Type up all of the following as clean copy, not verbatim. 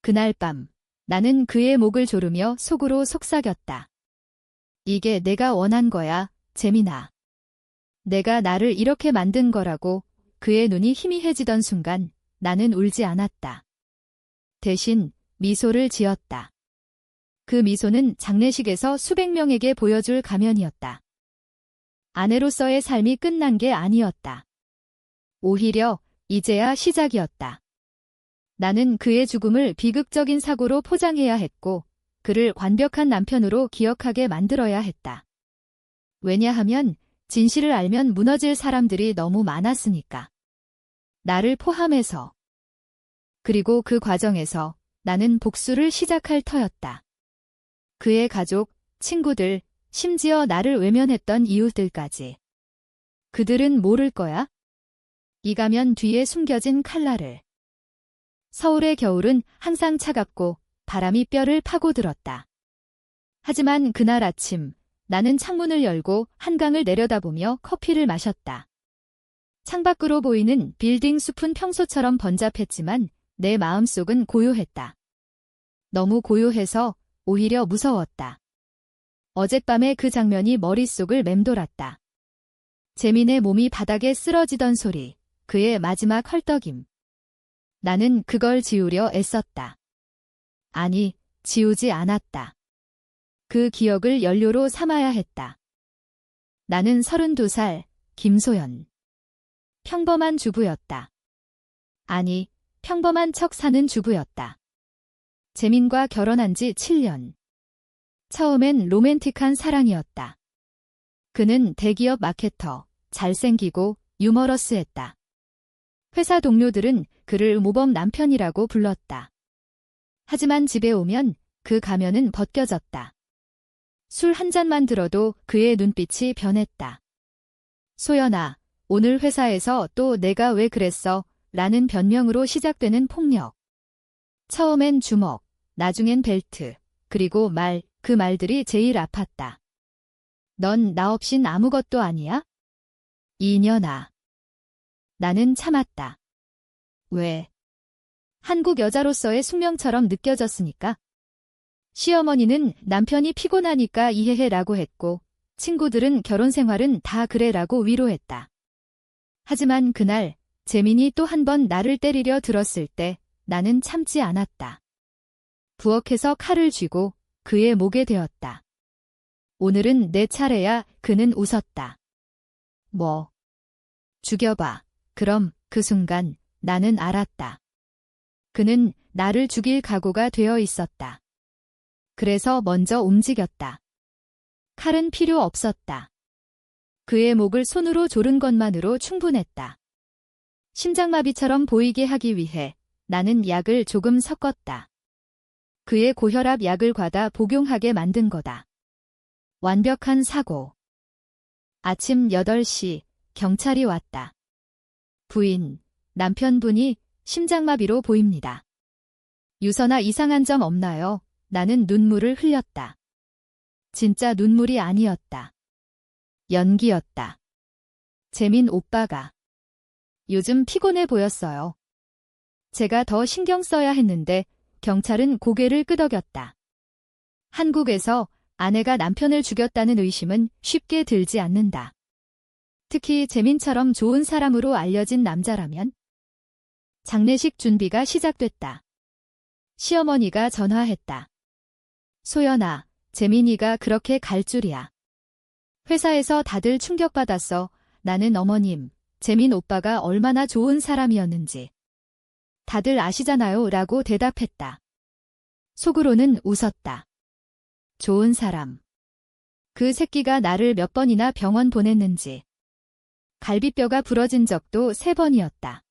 그날 밤, 나는 그의 목을 조르며 속으로 속삭였다. 이게 내가 원한 거야, 재민아. 내가 나를 이렇게 만든 거라고. 그의 눈이 희미해지던 순간 나는 울지 않았다. 대신 미소를 지었다. 그 미소는 장례식에서 수백 명에게 보여줄 가면이었다. 아내로서의 삶이 끝난 게 아니었다. 오히려 이제야 시작이었다. 나는 그의 죽음을 비극적인 사고로 포장해야 했고, 그를 완벽한 남편으로 기억하게 만들어야 했다. 왜냐하면 진실을 알면 무너질 사람들이 너무 많았으니까. 나를 포함해서. 그리고 그 과정에서 나는 복수를 시작할 터였다. 그의 가족, 친구들, 심지어 나를 외면했던 이웃들까지. 그들은 모를 거야? 이 가면 뒤에 숨겨진 칼날을. 서울의 겨울은 항상 차갑고 바람이 뼈를 파고들었다. 하지만 그날 아침 나는 창문을 열고 한강을 내려다보며 커피를 마셨다. 창밖으로 보이는 빌딩 숲은 평소처럼 번잡했지만 내 마음속은 고요했다. 너무 고요해서 오히려 무서웠다. 어젯밤의 그 장면이 머릿속을 맴돌았다. 재민의 몸이 바닥에 쓰러지던 소리, 그의 마지막 헐떡임. 나는 그걸 지우려 애썼다. 아니, 지우지 않았다. 그 기억을 연료로 삼아야 했다. 나는 32살, 김소연. 평범한 주부였다. 아니, 평범한 척 사는 주부였다. 재민과 결혼한 지 7년. 처음엔 로맨틱한 사랑이었다. 그는 대기업 마케터, 잘생기고 유머러스했다. 회사 동료들은 그를 모범 남편이라고 불렀다. 하지만 집에 오면 그 가면은 벗겨졌다. 술 한 잔만 들어도 그의 눈빛이 변했다. 소연아, 오늘 회사에서 또 내가 왜 그랬어? 라는 변명으로 시작되는 폭력. 처음엔 주먹, 나중엔 벨트, 그리고 그 말들이 제일 아팠다. 넌 나 없인 아무것도 아니야? 이년아. 나는 참았다. 왜? 한국 여자로서의 숙명처럼 느껴졌으니까. 시어머니는 남편이 피곤하니까 이해해라고 했고, 친구들은 결혼 생활은 다 그래라고 위로했다. 하지만 그날 재민이 또 한 번 나를 때리려 들었을 때 나는 참지 않았다. 부엌에서 칼을 쥐고 그의 목에 대었다. 오늘은 내 차례야. 그는 웃었다. 뭐? 죽여봐. 그럼 그 순간 나는 알았다. 그는 나를 죽일 각오가 되어 있었다. 그래서 먼저 움직였다. 칼은 필요 없었다. 그의 목을 손으로 조른 것만으로 충분했다. 심장마비처럼 보이게 하기 위해 나는 약을 조금 섞었다. 그의 고혈압 약을 과다 복용하게 만든 거다. 완벽한 사고. 아침 8시 경찰이 왔다. 부인, 남편분이 심장마비로 보입니다. 유서나 이상한 점 없나요? 나는 눈물을 흘렸다. 진짜 눈물이 아니었다. 연기였다. 재민 오빠가 요즘 피곤해 보였어요. 제가 더 신경 써야 했는데 경찰은 고개를 끄덕였다. 한국에서 아내가 남편을 죽였다는 의심은 쉽게 들지 않는다. 특히 재민처럼 좋은 사람으로 알려진 남자라면. 장례식 준비가 시작됐다. 시어머니가 전화했다. 소연아, 재민이가 그렇게 갈 줄이야. 회사에서 다들 충격받았어. 나는 어머님, 재민 오빠가 얼마나 좋은 사람이었는지. 다들 아시잖아요. 라고 대답했다. 속으로는 웃었다. 좋은 사람. 그 새끼가 나를 몇 번이나 병원 보냈는지. 갈비뼈가 부러진 적도 3번이었다.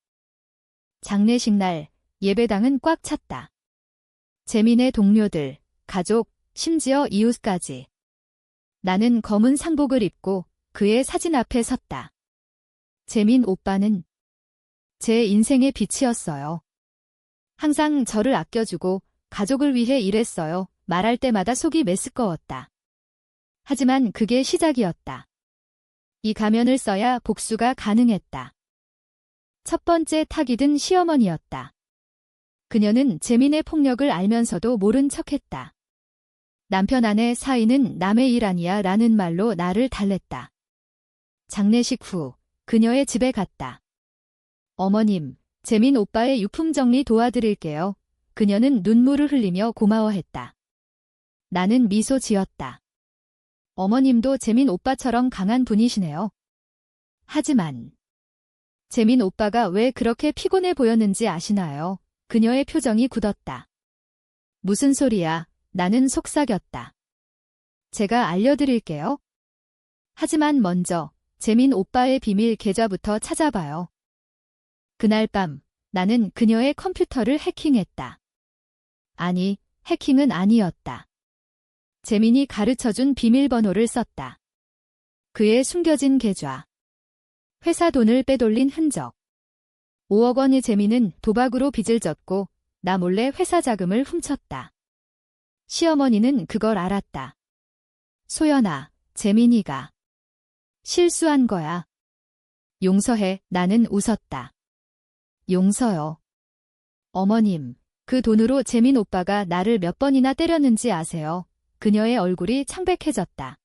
장례식 날 예배당은 꽉 찼다. 재민의 동료들, 가족, 심지어 이웃까지. 나는 검은 상복을 입고 그의 사진 앞에 섰다. 재민 오빠는 제 인생의 빛이었어요. 항상 저를 아껴주고 가족을 위해 일했어요. 말할 때마다 속이 메스꺼웠다. 하지만 그게 시작이었다. 이 가면을 써야 복수가 가능했다. 첫 번째 타깃은 시어머니였다. 그녀는 재민의 폭력을 알면서도 모른 척했다. 남편 아내 사이는 남의 일 아니야 라는 말로 나를 달랬다. 장례식 후 그녀의 집에 갔다. 어머님, 재민 오빠의 유품 정리 도와드릴게요. 그녀는 눈물을 흘리며 고마워했다. 나는 미소 지었다. 어머님도 재민 오빠처럼 강한 분이시네요. 하지만 재민 오빠가 왜 그렇게 피곤해 보였는지 아시나요? 그녀의 표정이 굳었다. 무슨 소리야? 나는 속삭였다. 제가 알려드릴게요. 하지만 먼저 재민 오빠의 비밀 계좌부터 찾아봐요. 그날 밤 나는 그녀의 컴퓨터를 해킹했다. 아니, 해킹은 아니었다. 재민이 가르쳐준 비밀번호를 썼다. 그의 숨겨진 계좌. 회사 돈을 빼돌린 흔적. 5억 원의 재민은 도박으로 빚을 졌고 나 몰래 회사 자금을 훔쳤다. 시어머니는 그걸 알았다. 소연아, 재민이가 실수한 거야. 용서해. 나는 웃었다. 용서요. 어머님, 그 돈으로 재민 오빠가 나를 몇 번이나 때렸는지 아세요? 그녀의 얼굴이 창백해졌다.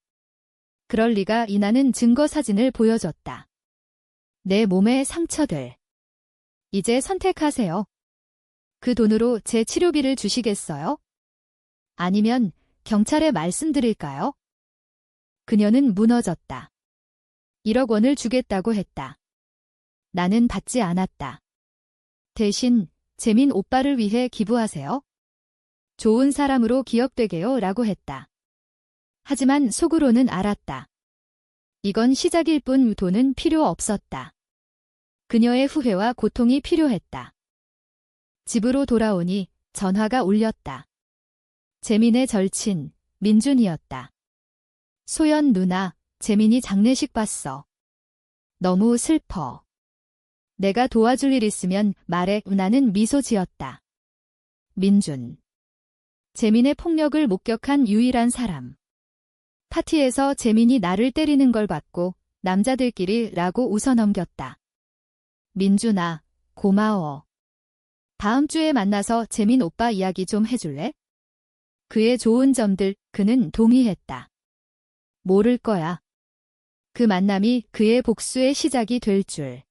그럴 리가. 이나는 증거 사진을 보여줬다. 내 몸의 상처들. 이제 선택하세요. 그 돈으로 제 치료비를 주시겠어요? 아니면 경찰에 말씀드릴까요? 그녀는 무너졌다. 1억 원을 주겠다고 했다. 나는 받지 않았다. 대신 재민 오빠를 위해 기부하세요. 좋은 사람으로 기억되게요 라고 했다. 하지만 속으로는 알았다. 이건 시작일 뿐 돈은 필요 없었다. 그녀의 후회와 고통이 필요했다. 집으로 돌아오니 전화가 울렸다. 재민의 절친, 민준이었다. 소연 누나, 재민이 장례식 봤어. 너무 슬퍼. 내가 도와줄 일 있으면 말해. 나는 미소 지었다. 민준. 재민의 폭력을 목격한 유일한 사람. 파티에서 재민이 나를 때리는 걸 봤고 남자들끼리 라고 웃어넘겼다. 민준아, 고마워. 다음 주에 만나서 재민 오빠 이야기 좀 해줄래? 그의 좋은 점들. 그는 동의했다. 모를 거야. 그 만남이 그의 복수의 시작이 될 줄.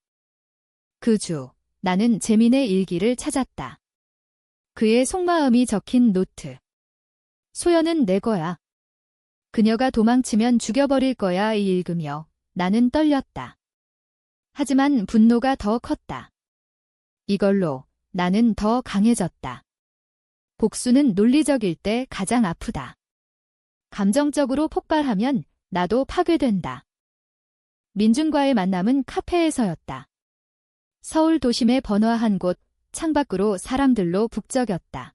그 주, 나는 재민의 일기를 찾았다. 그의 속마음이 적힌 노트. 소연은 내 거야. 그녀가 도망치면 죽여버릴 거야. 읽으며 나는 떨렸다. 하지만 분노가 더 컸다. 이걸로 나는 더 강해졌다. 복수는 논리적일 때 가장 아프다. 감정적으로 폭발하면 나도 파괴된다. 민준과의 만남은 카페에서였다. 서울 도심의 번화한 곳, 창밖으로 사람들로 북적였다.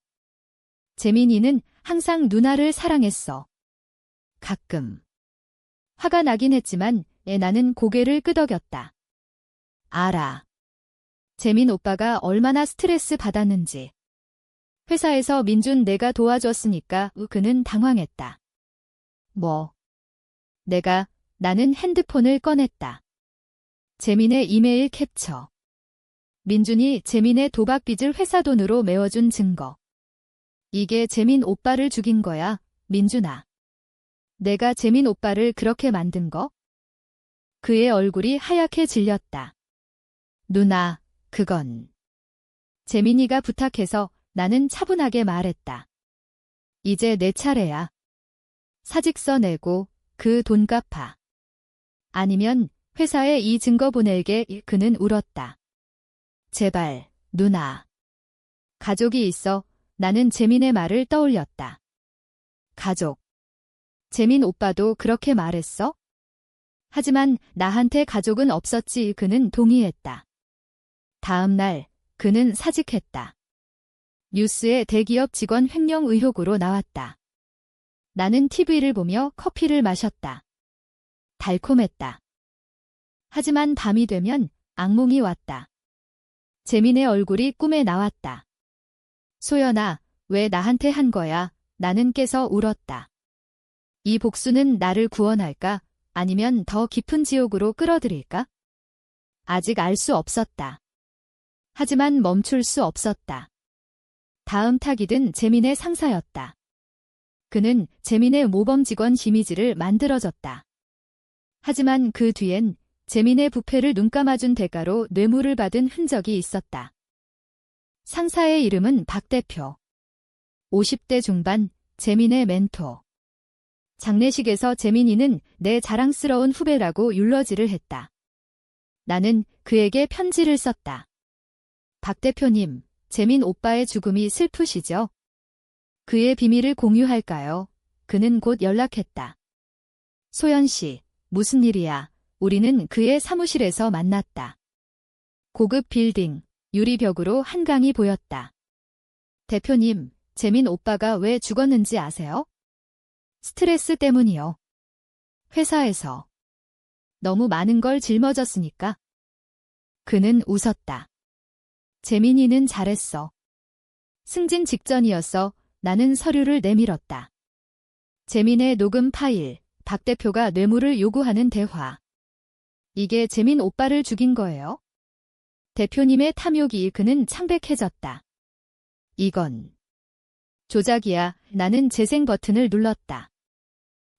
재민이는 항상 누나를 사랑했어. 가끔. 화가 나긴 했지만 나는 고개를 끄덕였다. 알아. 재민 오빠가 얼마나 스트레스 받았는지. 회사에서 민준 내가 도와줬으니까. 그는 당황했다. 뭐? 나는 핸드폰을 꺼냈다. 재민의 이메일 캡처. 민준이 재민의 도박 빚을 회사 돈으로 메워준 증거. 이게 재민 오빠를 죽인 거야, 민준아. 내가 재민 오빠를 그렇게 만든 거? 그의 얼굴이 하얗게 질렸다. 누나, 그건. 재민이가 부탁해서. 나는 차분하게 말했다. 이제 내 차례야. 사직서 내고 그 돈 갚아. 아니면 회사에 이 증거 보낼게. 그는 울었다. 제발, 누나. 가족이 있어. 나는 재민의 말을 떠올렸다. 가족. 재민 오빠도 그렇게 말했어? 하지만 나한테 가족은 없었지. 그는 동의했다. 다음 날 그는 사직했다. 뉴스에 대기업 직원 횡령 의혹으로 나왔다. 나는 TV를 보며 커피를 마셨다. 달콤했다. 하지만 밤이 되면 악몽이 왔다. 재민의 얼굴이 꿈에 나왔다. 소연아, 왜 나한테 한 거야? 나는 깨서 울었다. 이 복수는 나를 구원할까? 아니면 더 깊은 지옥으로 끌어들일까? 아직 알 수 없었다. 하지만 멈출 수 없었다. 다음 타깃은 재민의 상사였다. 그는 재민의 모범 직원 이미지를 만들어줬다. 하지만 그 뒤엔 재민의 부패를 눈감아준 대가로 뇌물을 받은 흔적이 있었다. 상사의 이름은 박 대표. 50대 중반, 재민의 멘토. 장례식에서 재민이는 내 자랑스러운 후배라고 율러지를 했다. 나는 그에게 편지를 썼다. 박 대표님, 재민 오빠의 죽음이 슬프시죠? 그의 비밀을 공유할까요? 그는 곧 연락했다. 소연 씨, 무슨 일이야? 우리는 그의 사무실에서 만났다. 고급 빌딩, 유리벽으로 한강이 보였다. 대표님, 재민 오빠가 왜 죽었는지 아세요? 스트레스 때문이요. 회사에서 너무 많은 걸 짊어졌으니까. 그는 웃었다. 재민이는 잘했어. 승진 직전이었어. 나는 서류를 내밀었다. 재민의 녹음 파일, 박 대표가 뇌물을 요구하는 대화. 이게 재민 오빠를 죽인 거예요? 대표님의 탐욕이 그는 창백해졌다. 이건 조작이야. 나는 재생 버튼을 눌렀다.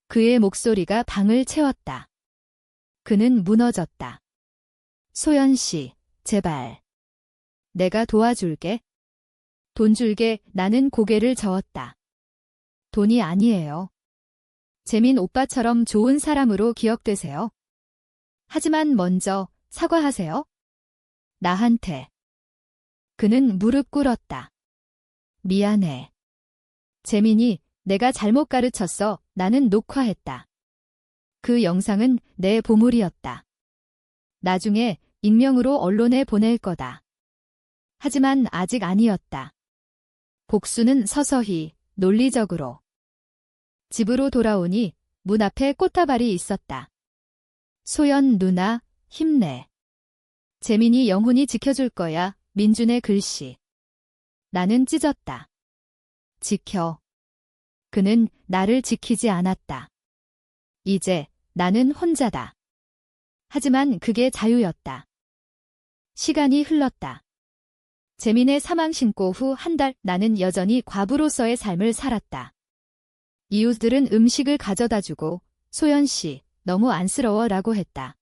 그의 목소리가 방을 채웠다. 그는 무너졌다. 소연 씨, 제발. 내가 도와줄게. 돈 줄게. 나는 고개를 저었다. 돈이 아니에요. 재민 오빠처럼 좋은 사람으로 기억되세요. 하지만 먼저 사과하세요. 나한테. 그는 무릎 꿇었다. 미안해. 재민이, 내가 잘못 가르쳤어. 나는 녹화했다. 그 영상은 내 보물이었다. 나중에 익명으로 언론에 보낼 거다. 하지만 아직 아니었다. 복수는 서서히, 논리적으로. 집으로 돌아오니 문 앞에 꽃다발이 있었다. 소연 누나, 힘내. 재민이 영혼이 지켜줄 거야. 민준의 글씨. 나는 찢었다. 지켜. 그는 나를 지키지 않았다. 이제 나는 혼자다. 하지만 그게 자유였다. 시간이 흘렀다. 재민의 사망 신고 후 한 달 나는 여전히 과부로서의 삶을 살았다. 이웃들은 음식을 가져다주고 소연 씨, 너무 안쓰러워 라고 했다.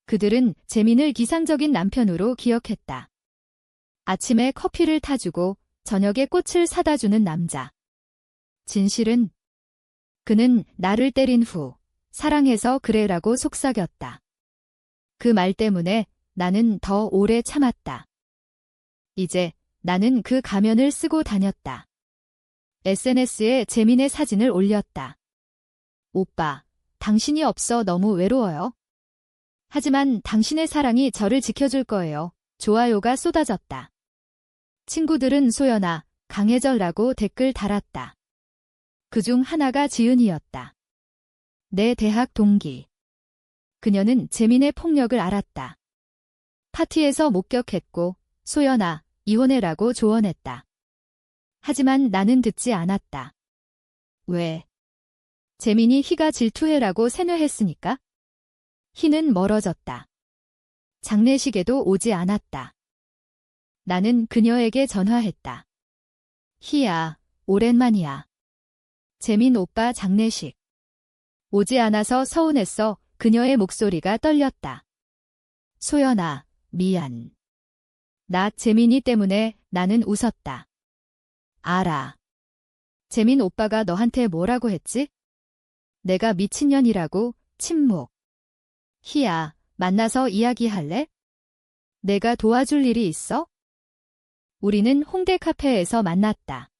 그들은 재민을 기상적인 남편으로 기억했다. 아침에 커피를 타주고 저녁에 꽃을 사다주는 남자. 진실은 그는 나를 때린 후 사랑해서 그래라고 속삭였다. 그 말 때문에 나는 더 오래 참았다. 이제 나는 그 가면을 쓰고 다녔다. SNS에 재민의 사진을 올렸다. 오빠, 당신이 없어 너무 외로워요. 하지만 당신의 사랑이 저를 지켜줄 거예요. 좋아요가 쏟아졌다. 친구들은 소연아, 강해져라고 댓글 달았다. 그중 하나가 지은이었다. 내 대학 동기. 그녀는 재민의 폭력을 알았다. 파티에서 목격했고 소연아, 이혼해라고 조언했다. 하지만 나는 듣지 않았다. 왜? 재민이 희가 질투해라고 세뇌했으니까? 희는 멀어졌다. 장례식에도 오지 않았다. 나는 그녀에게 전화했다. 희야, 오랜만이야. 재민 오빠 장례식. 오지 않아서 서운했어. 그녀의 목소리가 떨렸다. 소연아, 미안. 나 재민이 때문에. 나는 웃었다. 알아. 재민 오빠가 너한테 뭐라고 했지? 내가 미친년이라고. 침묵. 희야, 만나서 이야기할래? 내가 도와줄 일이 있어? 우리는 홍대 카페에서 만났다.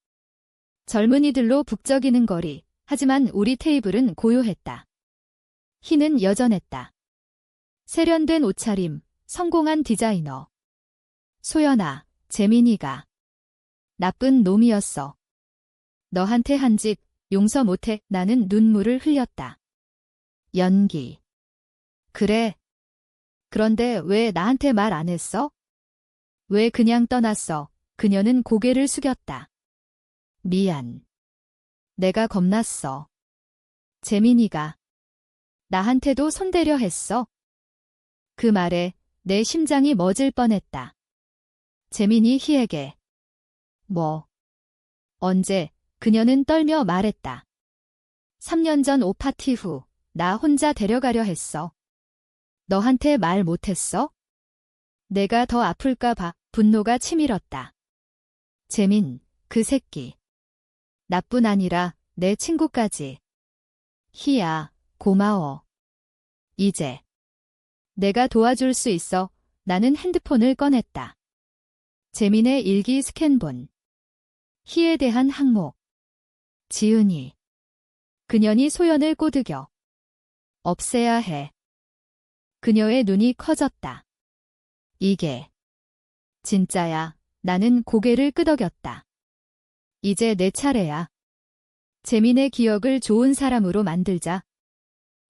젊은이들로 북적이는 거리. 하지만 우리 테이블은 고요했다. 희는 여전했다. 세련된 옷차림, 성공한 디자이너. 소연아, 재민이가 나쁜 놈이었어. 너한테 한 짓 용서 못해. 나는 눈물을 흘렸다. 연기. 그래. 그런데 왜 나한테 말 안 했어? 왜 그냥 떠났어? 그녀는 고개를 숙였다. 미안. 내가 겁났어. 재민이가 나한테도 손대려 했어. 그 말에 내 심장이 멎을 뻔했다. 재민이 희에게 뭐 언제? 그녀는 떨며 말했다. 3년 전 오파티 후 나 혼자 데려가려 했어. 너한테 말 못했어? 내가 더 아플까 봐 분노가 치밀었다. 재민, 그 새끼. 나뿐 아니라 내 친구까지. 희야, 고마워. 이제 내가 도와줄 수 있어. 나는 핸드폰을 꺼냈다. 재민의 일기 스캔본. 희에 대한 항목. 지은이. 그년이 소연을 꼬드겨. 없애야 해. 그녀의 눈이 커졌다. 이게 진짜야. 나는 고개를 끄덕였다. 이제 내 차례야. 재민의 기억을 좋은 사람으로 만들자.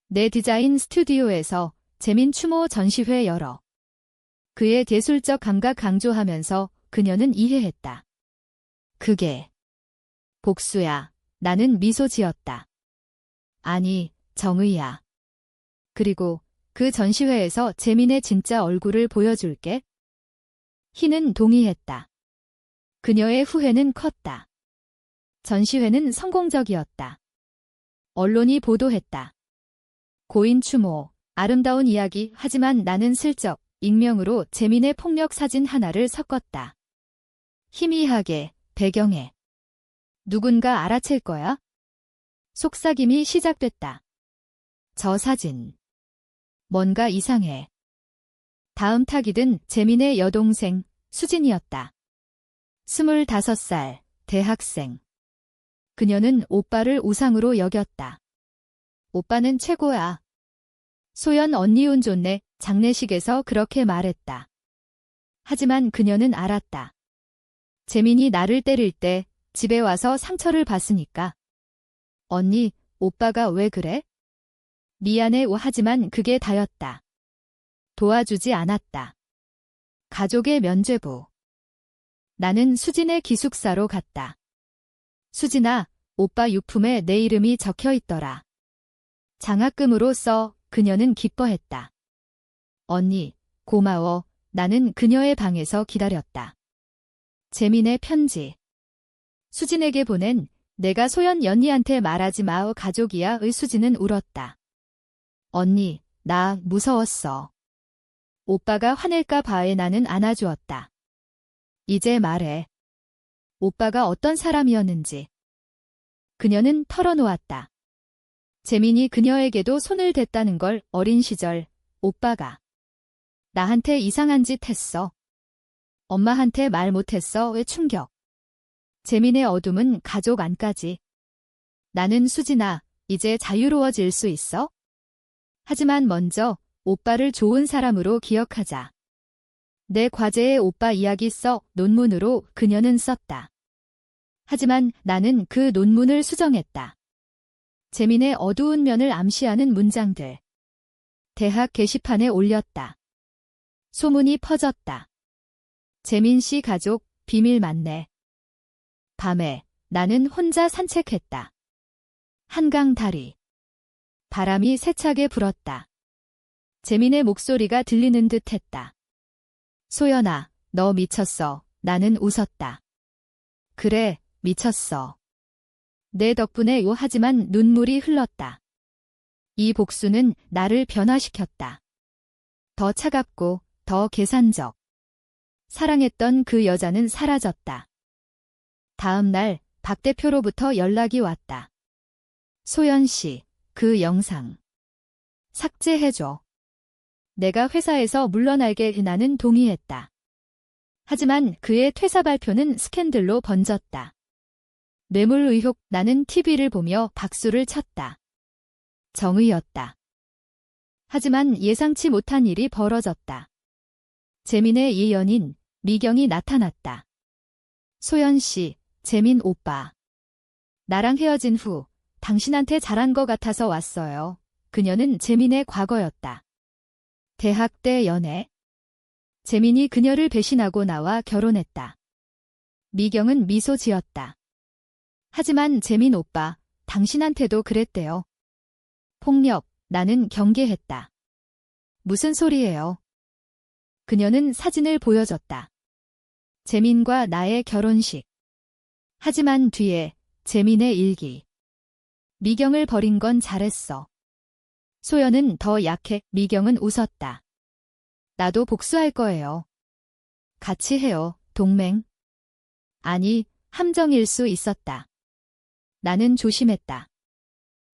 내 디자인 스튜디오에서 재민 추모 전시회 열어. 그의 예술적 감각 강조하면서 그녀는 이해했다. 그게 복수야. 나는 미소 지었다. 아니, 정의야. 그리고 그 전시회에서 재민의 진짜 얼굴을 보여줄게. 희는 동의했다. 그녀의 후회는 컸다. 전시회는 성공적이었다. 언론이 보도했다. 고인 추모, 아름다운 이야기. 하지만 나는 슬쩍 익명으로 재민의 폭력 사진 하나를 섞었다. 희미하게, 배경에. 누군가 알아챌 거야? 속삭임이 시작됐다. 저 사진. 뭔가 이상해. 다음 타깃은 재민의 여동생, 수진이었다. 25살, 대학생. 그녀는 오빠를 우상으로 여겼다. 오빠는 최고야. 소연 언니 운 좋네. 장례식에서 그렇게 말했다. 하지만 그녀는 알았다. 재민이 나를 때릴 때 집에 와서 상처를 봤으니까. 언니, 오빠가 왜 그래? 미안해. 하지만 그게 다였다. 도와주지 않았다. 가족의 면죄부. 나는 수진의 기숙사로 갔다. 수진아, 오빠 유품에 내 이름이 적혀 있더라. 장학금으로 써. 그녀는 기뻐했다. 언니, 고마워. 나는 그녀의 방에서 기다렸다. 재민의 편지. 수진에게 보낸 내가 소연 언니한테 말하지 마. 가족이야. 의 수진은 울었다. 언니, 나 무서웠어. 오빠가 화낼까 봐에 나는 안아주었다. 이제 말해. 오빠가 어떤 사람이었는지. 그녀는 털어놓았다. 재민이 그녀에게도 손을 댔다는 걸. 어린 시절 오빠가 나한테 이상한 짓 했어. 엄마한테 말 못했어. 왜 충격. 재민의 어둠은 가족 안까지. 나는 수진아, 이제 자유로워질 수 있어? 하지만 먼저 오빠를 좋은 사람으로 기억하자. 내 과제에 오빠 이야기 써. 논문으로 그녀는 썼다. 하지만 나는 그 논문을 수정했다. 재민의 어두운 면을 암시하는 문장들. 대학 게시판에 올렸다. 소문이 퍼졌다. 재민 씨 가족, 비밀 맞네. 밤에 나는 혼자 산책했다. 한강 다리. 바람이 세차게 불었다. 재민의 목소리가 들리는 듯 했다. 소연아, 너 미쳤어. 나는 웃었다. 그래, 미쳤어. 내 덕분에 하지만 눈물이 흘렀다. 이 복수는 나를 변화시켰다. 더 차갑고, 더 계산적. 사랑했던 그 여자는 사라졌다. 다음 날 박 대표로부터 연락이 왔다. 소연 씨, 그 영상 삭제해줘. 내가 회사에서 물러날게. 나는 동의했다. 하지만 그의 퇴사 발표는 스캔들로 번졌다. 뇌물 의혹. 나는 TV를 보며 박수를 쳤다. 정의였다. 하지만 예상치 못한 일이 벌어졌다. 재민의 예연인 미경이 나타났다. 소연 씨, 재민 오빠. 나랑 헤어진 후 당신한테 잘한 것 같아서 왔어요. 그녀는 재민의 과거였다. 대학 때 연애. 재민이 그녀를 배신하고 나와 결혼했다. 미경은 미소 지었다. 하지만 재민 오빠, 당신한테도 그랬대요. 폭력. 나는 경계했다. 무슨 소리예요? 그녀는 사진을 보여줬다. 재민과 나의 결혼식. 하지만 뒤에 재민의 일기. 미경을 버린 건 잘했어. 소연은 더 약해. 미경은 웃었다. 나도 복수할 거예요. 같이 해요, 동맹. 아니, 함정일 수 있었다. 나는 조심했다.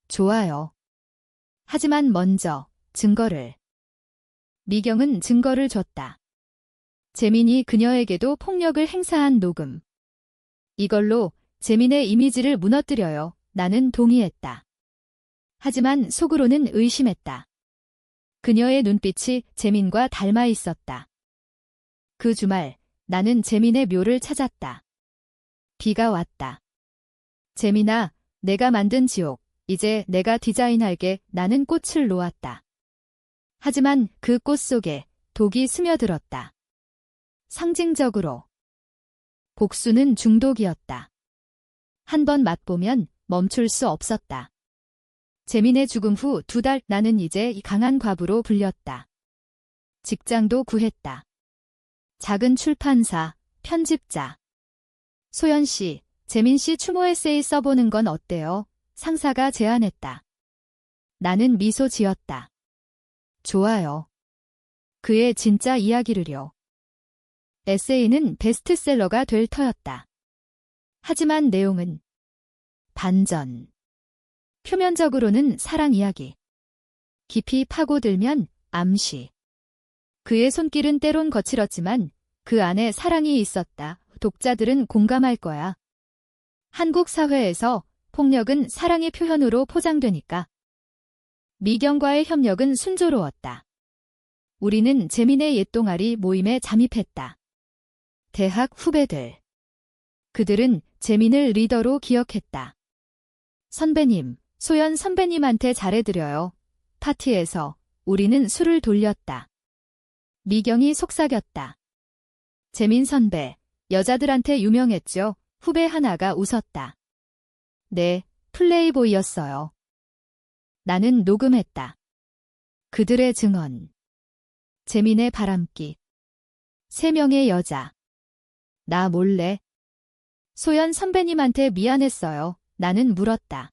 좋아요. 하지만 먼저 증거를. 미경은 증거를 줬다. 재민이 그녀에게도 폭력을 행사한 녹음. 이걸로 재민의 이미지를 무너뜨려요. 나는 동의했다. 하지만 속으로는 의심했다. 그녀의 눈빛이 재민과 닮아 있었다. 그 주말 나는 재민의 묘를 찾았다. 비가 왔다. 재민아, 내가 만든 지옥, 이제 내가 디자인할게. 나는 꽃을 놓았다. 하지만 그 꽃 속에 독이 스며들었다. 상징적으로. 복수는 중독이었다. 한 번 맛보면 멈출 수 없었다. 재민의 죽음 후 2달 나는 이제 강한 과부로 불렸다. 직장도 구했다. 작은 출판사, 편집자. 소연 씨, 재민 씨 추모 에세이 써보는 건 어때요? 상사가 제안했다. 나는 미소 지었다. 좋아요. 그의 진짜 이야기를요. 에세이는 베스트셀러가 될 터였다. 하지만 내용은 반전. 표면적으로는 사랑 이야기. 깊이 파고들면 암시. 그의 손길은 때론 거칠었지만 그 안에 사랑이 있었다. 독자들은 공감할 거야. 한국 사회에서 폭력은 사랑의 표현으로 포장되니까. 미경과의 협력은 순조로웠다. 우리는 재민의 옛동아리 모임에 잠입했다. 대학 후배들. 그들은 재민을 리더로 기억했다. 선배님, 소연 선배님한테 잘해드려요. 파티에서 우리는 술을 돌렸다. 미경이 속삭였다. 재민 선배, 여자들한테 유명했죠? 후배 하나가 웃었다. 네, 플레이보이였어요. 나는 녹음했다. 그들의 증언. 재민의 바람기. 3명의 여자. 나 몰래. 소연 선배님한테 미안했어요. 나는 물었다.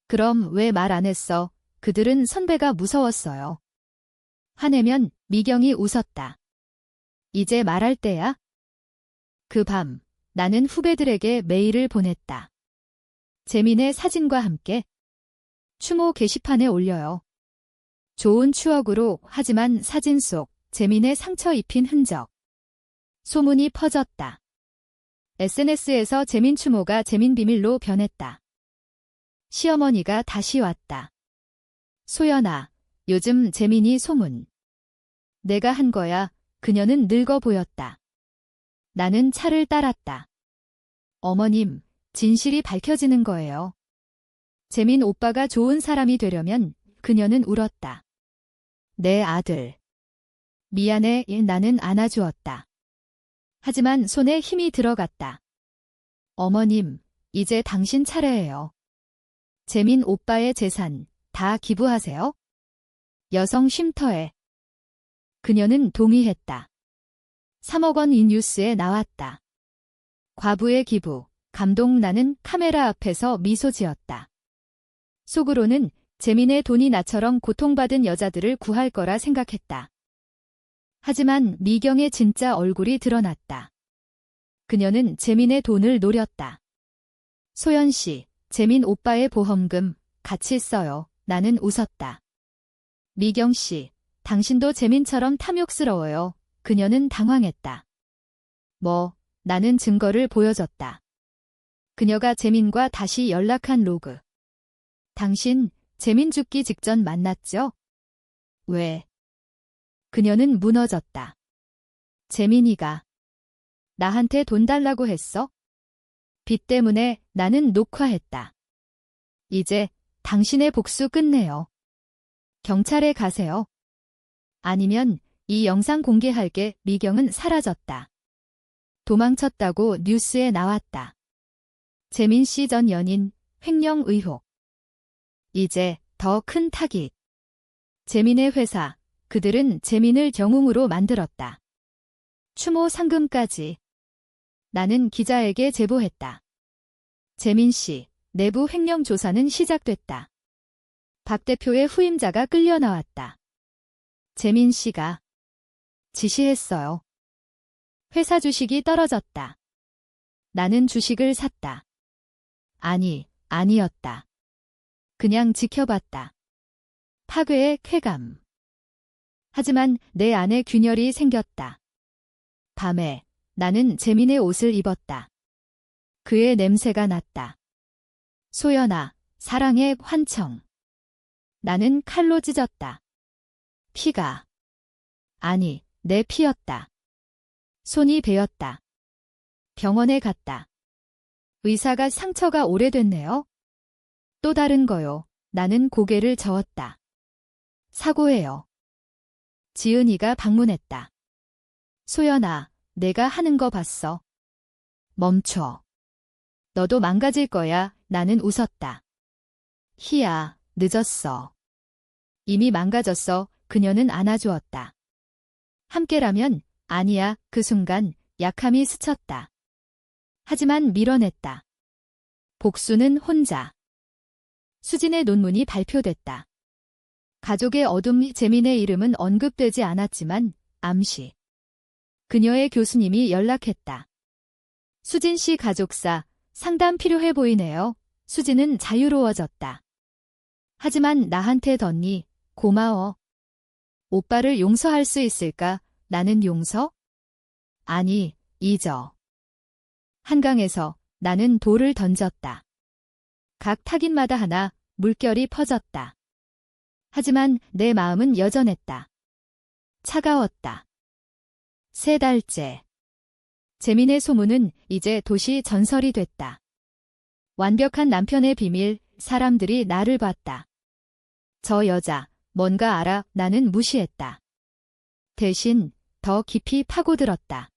그럼 왜 말 안 했어? 그들은 선배가 무서웠어요. 화내면 미경이 웃었다. 이제 말할 때야? 그 밤, 나는 후배들에게 메일을 보냈다. 재민의 사진과 함께 추모 게시판에 올려요. 좋은 추억으로. 하지만 사진 속 재민의 상처 입힌 흔적. 소문이 퍼졌다. SNS에서 재민 추모가 재민 비밀로 변했다. 시어머니가 다시 왔다. 소연아, 요즘 재민이 소문. 내가 한 거야. 그녀는 늙어 보였다. 나는 차를 따랐다. 어머님, 진실이 밝혀지는 거예요. 재민 오빠가 좋은 사람이 되려면. 그녀는 울었다. 내 아들. 미안해. 나는 안아주었다. 하지만 손에 힘이 들어갔다. 어머님, 이제 당신 차례예요. 재민 오빠의 재산 다 기부하세요. 여성 쉼터에. 그녀는 동의했다. 3억 원이 뉴스에 나왔다. 과부의 기부, 감동. 나는 카메라 앞에서 미소 지었다. 속으로는 재민의 돈이 나처럼 고통받은 여자들을 구할 거라 생각했다. 하지만 미경의 진짜 얼굴이 드러났다. 그녀는 재민의 돈을 노렸다. 소연 씨, 재민 오빠의 보험금 같이 써요. 나는 웃었다. 미경 씨, 당신도 재민처럼 탐욕스러워요. 그녀는 당황했다. 뭐, 나는 증거를 보여줬다. 그녀가 재민과 다시 연락한 로그. 당신, 재민 죽기 직전 만났죠? 왜? 그녀는 무너졌다. 재민이가 나한테 돈 달라고 했어? 빚 때문에. 나는 녹화했다. 이제 당신의 복수 끝내요. 경찰에 가세요. 아니면 이 영상 공개할게. 미경은 사라졌다. 도망쳤다고 뉴스에 나왔다. 재민 씨 전 연인, 횡령 의혹. 이제 더 큰 타깃. 재민의 회사. 그들은 재민을 영웅으로 만들었다. 추모 상금까지. 나는 기자에게 제보했다. 재민 씨, 내부 횡령 조사는 시작됐다. 박 대표의 후임자가 끌려 나왔다. 재민 씨가 지시했어요. 회사 주식이 떨어졌다. 나는 주식을 샀다. 아니었다. 그냥 지켜봤다. 파괴의 쾌감. 하지만 내 안에 균열이 생겼다. 밤에 나는 재민의 옷을 입었다. 그의 냄새가 났다. 소연아, 사랑의 환청. 나는 칼로 찢었다. 피가. 내 피였다. 손이 베었다. 병원에 갔다. 의사가 상처가 오래됐네요. 또 다른 거요. 나는 고개를 저었다. 사고예요. 지은이가 방문했다. 소연아, 내가 하는 거 봤어. 멈춰. 너도 망가질 거야. 나는 웃었다. 희야, 늦었어. 이미 망가졌어. 그녀는 안아주었다. 함께라면 아니야. 그 순간 약함이 스쳤다. 하지만 밀어냈다. 복수는 혼자. 수진의 논문이 발표됐다. 가족의 어둠. 재민의 이름은 언급되지 않았지만 암시. 그녀의 교수님이 연락했다. 수진 씨 가족사, 상담 필요해 보이네요. 수진은 자유로워졌다. 하지만 나한테 덧니, 고마워. 오빠를 용서할 수 있을까? 나는 용서? 아니, 잊어. 한강에서 나는 돌을 던졌다. 각 타깃마다 하나 물결이 퍼졌다. 하지만 내 마음은 여전했다. 차가웠다. 3달째. 재민의 소문은 이제 도시 전설이 됐다. 완벽한 남편의 비밀, 사람들이 나를 봤다. 저 여자, 뭔가 알아. 나는 무시했다. 대신 더 깊이 파고들었다.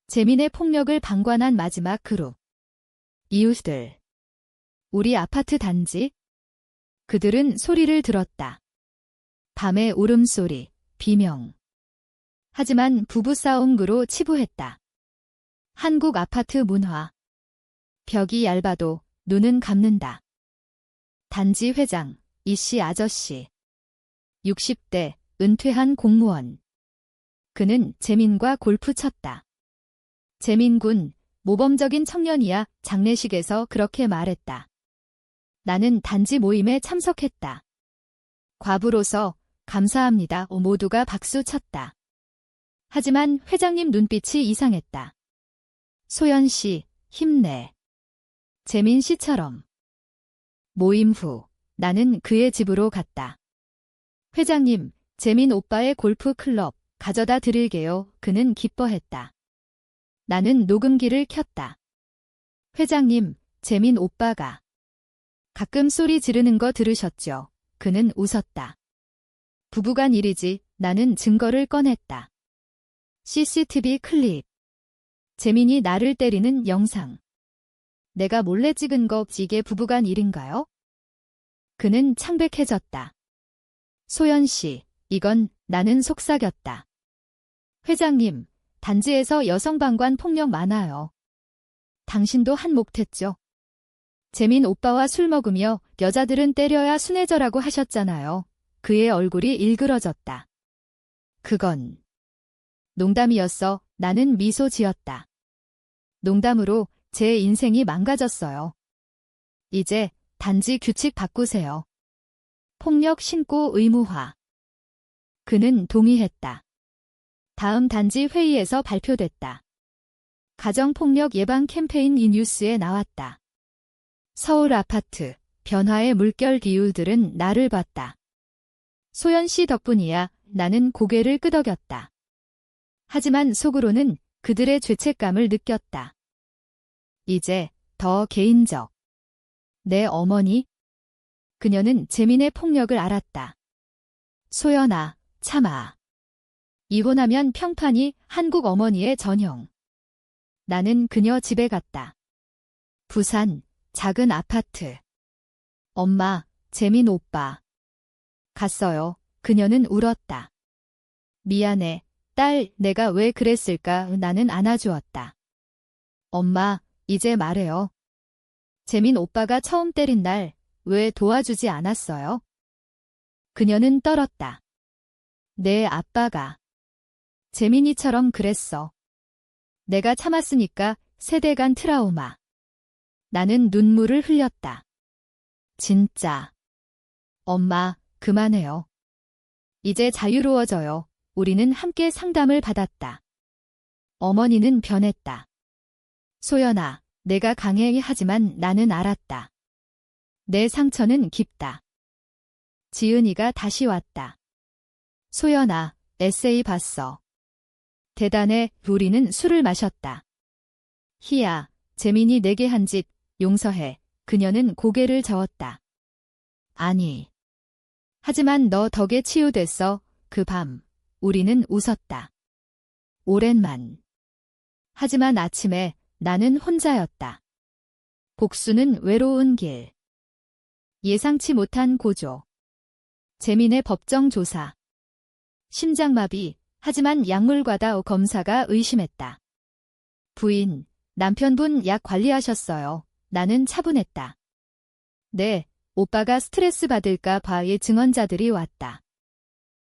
재민의 폭력을 방관한 마지막 그룹. 이웃들. 우리 아파트 단지. 그들은 소리를 들었다. 밤의 울음소리, 비명. 하지만 부부싸움으로 치부했다. 한국 아파트 문화. 벽이 얇아도 눈은 감는다. 단지 회장, 이씨 아저씨. 60대, 은퇴한 공무원. 그는 재민과 골프 쳤다. 재민군, 모범적인 청년이야. 장례식에서 그렇게 말했다. 나는 단지 모임에 참석했다. 과부로서 감사합니다. 모두가 박수 쳤다. 하지만 회장님 눈빛이 이상했다. 소연 씨, 힘내. 재민 씨처럼. 모임 후 나는 그의 집으로 갔다. 회장님, 재민 오빠의 골프 클럽 가져다 드릴게요. 그는 기뻐했다. 나는 녹음기를 켰다. 회장님, 재민 오빠가 가끔 소리 지르는 거 들으셨죠? 그는 웃었다. 부부간 일이지. 나는 증거를 꺼냈다. CCTV 클립. 재민이 나를 때리는 영상. 내가 몰래 찍은 거 이게 부부간 일인가요? 그는 창백해졌다. 소연 씨, 이건 나는 속삭였다. 회장님, 단지에서 여성방관 폭력 많아요. 당신도 한몫했죠. 재민 오빠와 술 먹으며 여자들은 때려야 순해져라고 하셨잖아요. 그의 얼굴이 일그러졌다. 그건 농담이었어. 나는 미소 지었다. 농담으로 제 인생이 망가졌어요. 이제 단지 규칙 바꾸세요. 폭력 신고 의무화. 그는 동의했다. 다음 단지 회의에서 발표됐다. 가정폭력 예방 캠페인 이 뉴스에 나왔다. 서울 아파트, 변화의 물결 기울들은 나를 봤다. 소연 씨 덕분이야. 나는 고개를 끄덕였다. 하지만 속으로는 그들의 죄책감을 느꼈다. 이제 더 개인적. 내 어머니? 그녀는 재민의 폭력을 알았다. 소연아, 참아. 이혼하면 평판이 한국 어머니의 전형. 나는 그녀 집에 갔다. 부산, 작은 아파트. 엄마, 재민 오빠. 갔어요. 그녀는 울었다. 미안해, 딸, 내가 왜 그랬을까? 나는 안아주었다. 엄마, 이제 말해요. 재민 오빠가 처음 때린 날 왜 도와주지 않았어요? 그녀는 떨었다. 내 아빠가 재민이처럼 그랬어. 내가 참았으니까 세대 간 트라우마. 나는 눈물을 흘렸다. 진짜. 엄마, 그만해요. 이제 자유로워져요. 우리는 함께 상담을 받았다. 어머니는 변했다. 소연아, 내가 강해 하지만 나는 알았다. 내 상처는 깊다. 지은이가 다시 왔다. 소연아, 에세이 봤어. 대단해. 우리는 술을 마셨다. 희야, 재민이 내게 한 짓 용서해. 그녀는 고개를 저었다. 아니. 하지만 너 덕에 치유됐어. 그 밤, 우리는 웃었다. 오랜만. 하지만 아침에 나는 혼자였다. 복수는 외로운 길. 예상치 못한 고조. 재민의 법정 조사. 심장마비, 하지만 약물과다 검사가 의심했다. 부인, 남편분 약 관리하셨어요. 나는 차분했다. 네, 오빠가 스트레스 받을까 봐의 증언자들이 왔다.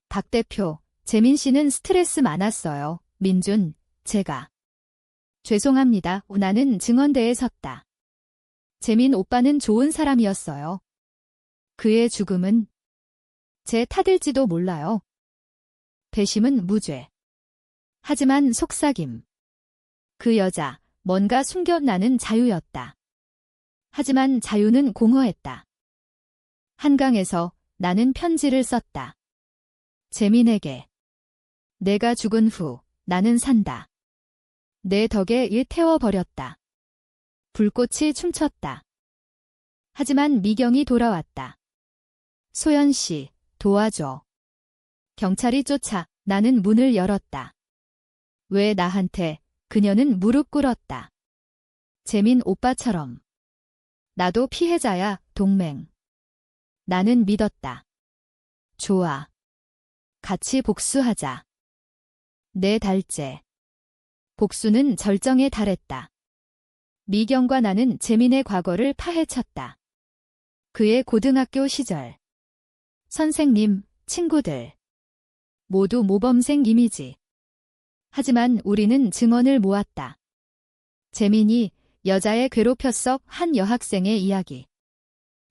박 대표, 재민 씨는 스트레스 많았어요. 민준, 제가. 죄송합니다. 나는 증언대에 섰다. 재민 오빠는 좋은 사람이었어요. 그의 죽음은 제 탓일지도 몰라요. 배심은 무죄. 하지만 속삭임. 그 여자, 뭔가 숨겨나는 자유였다. 하지만 자유는 공허했다. 한강에서 나는 편지를 썼다. 재민에게. 내가 죽은 후 나는 산다. 내 덕에 일 태워버렸다. 불꽃이 춤췄다. 하지만 미경이 돌아왔다. 소연 씨, 도와줘. 경찰이 쫓아 나는 문을 열었다. 왜 나한테? 그녀는 무릎 꿇었다. 재민 오빠처럼. 나도 피해자야, 동맹. 나는 믿었다. 좋아. 같이 복수하자. 내 달째. 복수는 절정에 달했다. 미경과 나는 재민의 과거를 파헤쳤다. 그의 고등학교 시절. 선생님, 친구들. 모두 모범생 이미지. 하지만 우리는 증언을 모았다. 재민이 여자애 괴롭혔어. 한 여학생의 이야기.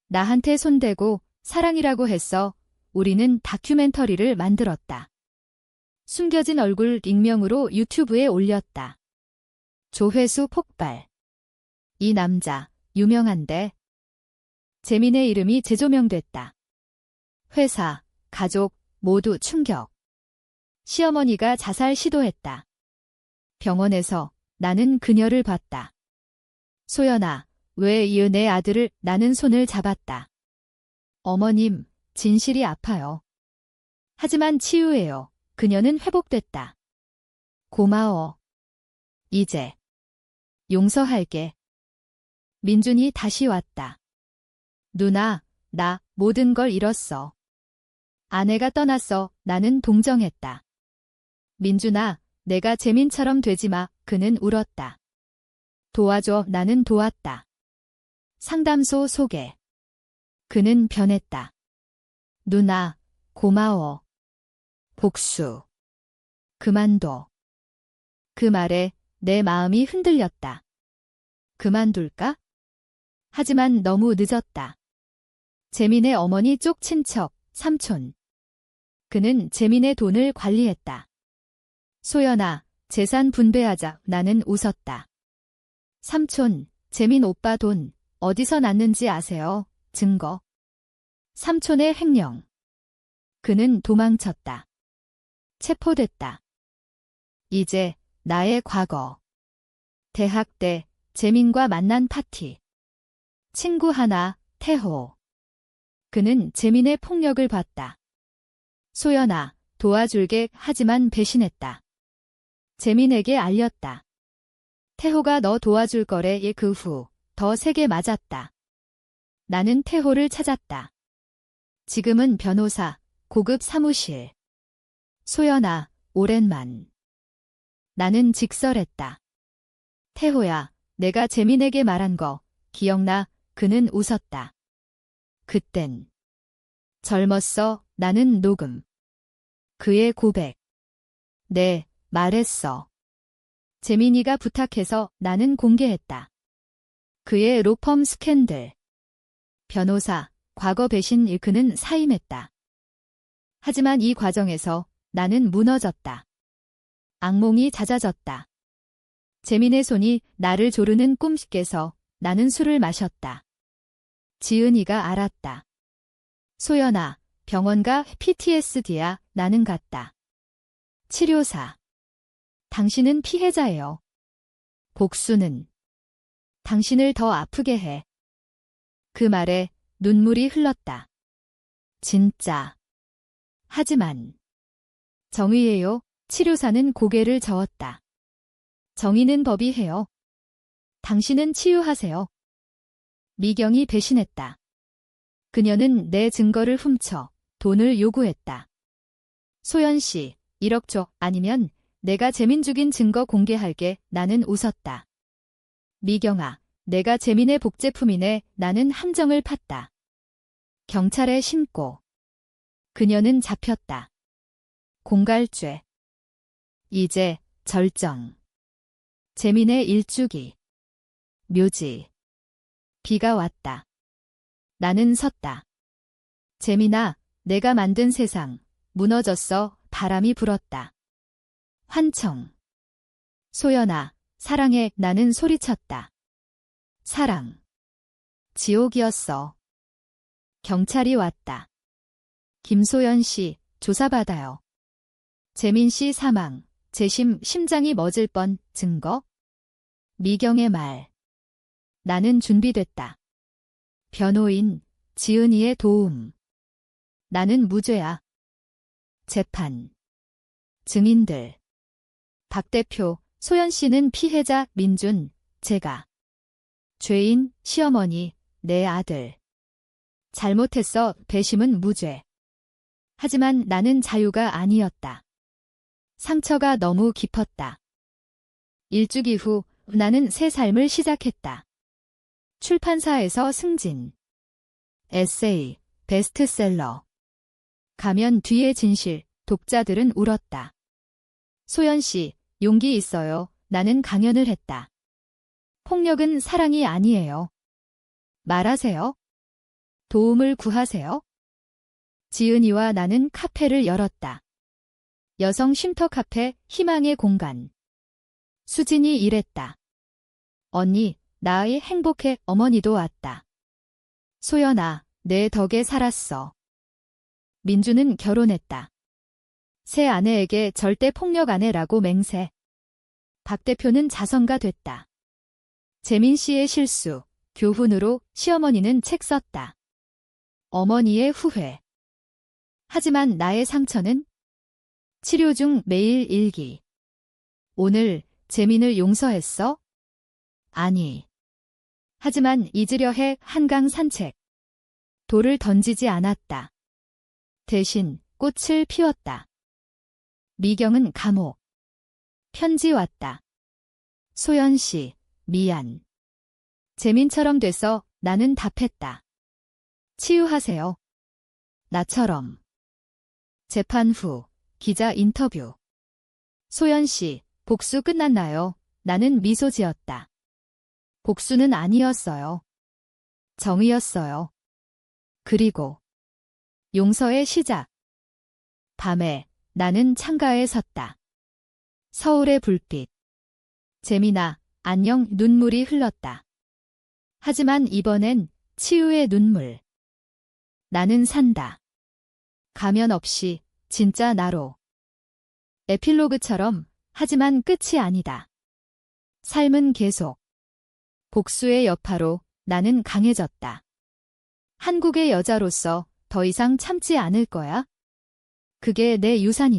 나한테 손대고 사랑이라고 했어. 우리는 다큐멘터리를 만들었다. 숨겨진 얼굴 익명으로 유튜브에 올렸다. 조회수 폭발. 이 남자, 유명한데. 재민의 이름이 재조명됐다. 회사, 가족, 모두 충격. 시어머니가 자살 시도했다. 병원에서 나는 그녀를 봤다. 소연아, 왜 이 내 아들을? 나는 손을 잡았다. 어머님, 진실이 아파요. 하지만 치유해요. 그녀는 회복됐다. 고마워. 이제 용서할게. 민준이 다시 왔다. 누나, 나 모든 걸 잃었어. 아내가 떠났어. 나는 동정했다. 민준아, 내가 재민처럼 되지 마. 그는 울었다. 도와줘. 나는 도왔다. 상담소 소개. 그는 변했다. 누나, 고마워. 복수. 그만둬. 그 말에 내 마음이 흔들렸다. 그만둘까? 하지만 너무 늦었다. 재민의 어머니 쪽 친척, 삼촌. 그는 재민의 돈을 관리했다. 소연아, 재산 분배하자. 나는 웃었다. 삼촌, 재민 오빠 돈 어디서 났는지 아세요? 증거. 삼촌의 횡령. 그는 도망쳤다. 체포됐다. 이제 나의 과거. 대학 때 재민과 만난 파티. 친구 하나, 태호. 그는 재민의 폭력을 봤다. 소연아, 도와줄게. 하지만 배신했다. 재민에게 알렸다. 태호가 너 도와줄 거래. 그 후 더 세게 맞았다. 나는 태호를 찾았다. 지금은 변호사, 고급 사무실. 소연아, 오랜만. 나는 직설했다. 태호야, 내가 재민에게 말한 거 기억나? 그는 웃었다. 그땐 젊었어. 나는 녹음. 그의 고백. 네, 말했어. 재민이가 부탁해서 나는 공개했다. 그의 로펌 스캔들. 변호사, 과거 배신 그는 사임했다. 하지만 이 과정에서 나는 무너졌다. 악몽이 잦아졌다. 재민의 손이 나를 조르는 꿈속에서 나는 술을 마셨다. 지은이가 알았다. 소연아, 병원 가 PTSD야. 나는 갔다. 치료사. 당신은 피해자예요. 복수는 당신을 더 아프게 해. 그 말에 눈물이 흘렀다. 진짜. 하지만 정의예요. 치료사는 고개를 저었다. 정의는 법이 해요. 당신은 치유하세요. 미경이 배신했다. 그녀는 내 증거를 훔쳐 돈을 요구했다. 소연 씨, 1억 줘. 아니면 내가 재민 죽인 증거 공개할게. 나는 웃었다. 미경아, 내가 재민의 복제품이네. 나는 함정을 팠다. 경찰에 신고. 그녀는 잡혔다. 공갈죄. 이제 절정. 재민의 일주기. 묘지. 비가 왔다. 나는 섰다. 재민아, 내가 만든 세상 무너졌어. 바람이 불었다. 환청. 소연아, 사랑해. 나는 소리쳤다. 사랑. 지옥이었어. 경찰이 왔다. 김소연 씨, 조사받아요. 재민 씨 사망. 재심 심장이 멎을 뻔. 증거? 미경의 말. 나는 준비됐다. 변호인, 지은이의 도움. 나는 무죄야. 재판. 증인들. 박 대표, 소연 씨는 피해자, 민준, 제가. 죄인, 시어머니, 내 아들. 잘못했어. 배심은 무죄. 하지만 나는 자유가 아니었다. 상처가 너무 깊었다. 일주기 후 나는 새 삶을 시작했다. 출판사에서 승진. 에세이, 베스트셀러. 가면 뒤의 진실, 독자들은 울었다. 소연 씨, 용기 있어요. 나는 강연을 했다. 폭력은 사랑이 아니에요. 말하세요. 도움을 구하세요. 지은이와 나는 카페를 열었다. 여성 쉼터 카페, 희망의 공간. 수진이 일했다. 언니, 나 아이 행복해. 어머니도 왔다. 소연아, 내 덕에 살았어. 민주는 결혼했다. 새 아내에게 절대 폭력 안 해라고 맹세. 박 대표는 자선가 됐다. 재민 씨의 실수, 교훈으로 시어머니는 책 썼다. 어머니의 후회. 하지만 나의 상처는? 치료 중 매일 일기. 오늘 재민을 용서했어? 아니. 하지만 잊으려 해. 한강 산책. 돌을 던지지 않았다. 대신 꽃을 피웠다. 미경은 감옥. 편지 왔다. 소연 씨, 미안. 재민처럼 돼서 나는 답했다. 치유하세요. 나처럼. 재판 후 기자 인터뷰. 소연 씨, 복수 끝났나요? 나는 미소 지었다. 복수는 아니었어요. 정의였어요. 그리고 용서의 시작. 밤에 나는 창가에 섰다. 서울의 불빛. 재민아, 안녕. 눈물이 흘렀다. 하지만 이번엔 치유의 눈물. 나는 산다. 가면 없이 진짜 나로. 에필로그처럼. 하지만 끝이 아니다. 삶은 계속. 복수의 여파로 나는 강해졌다. 한국의 여자로서 더 이상 참지 않을 거야. 그게 내 유산이다.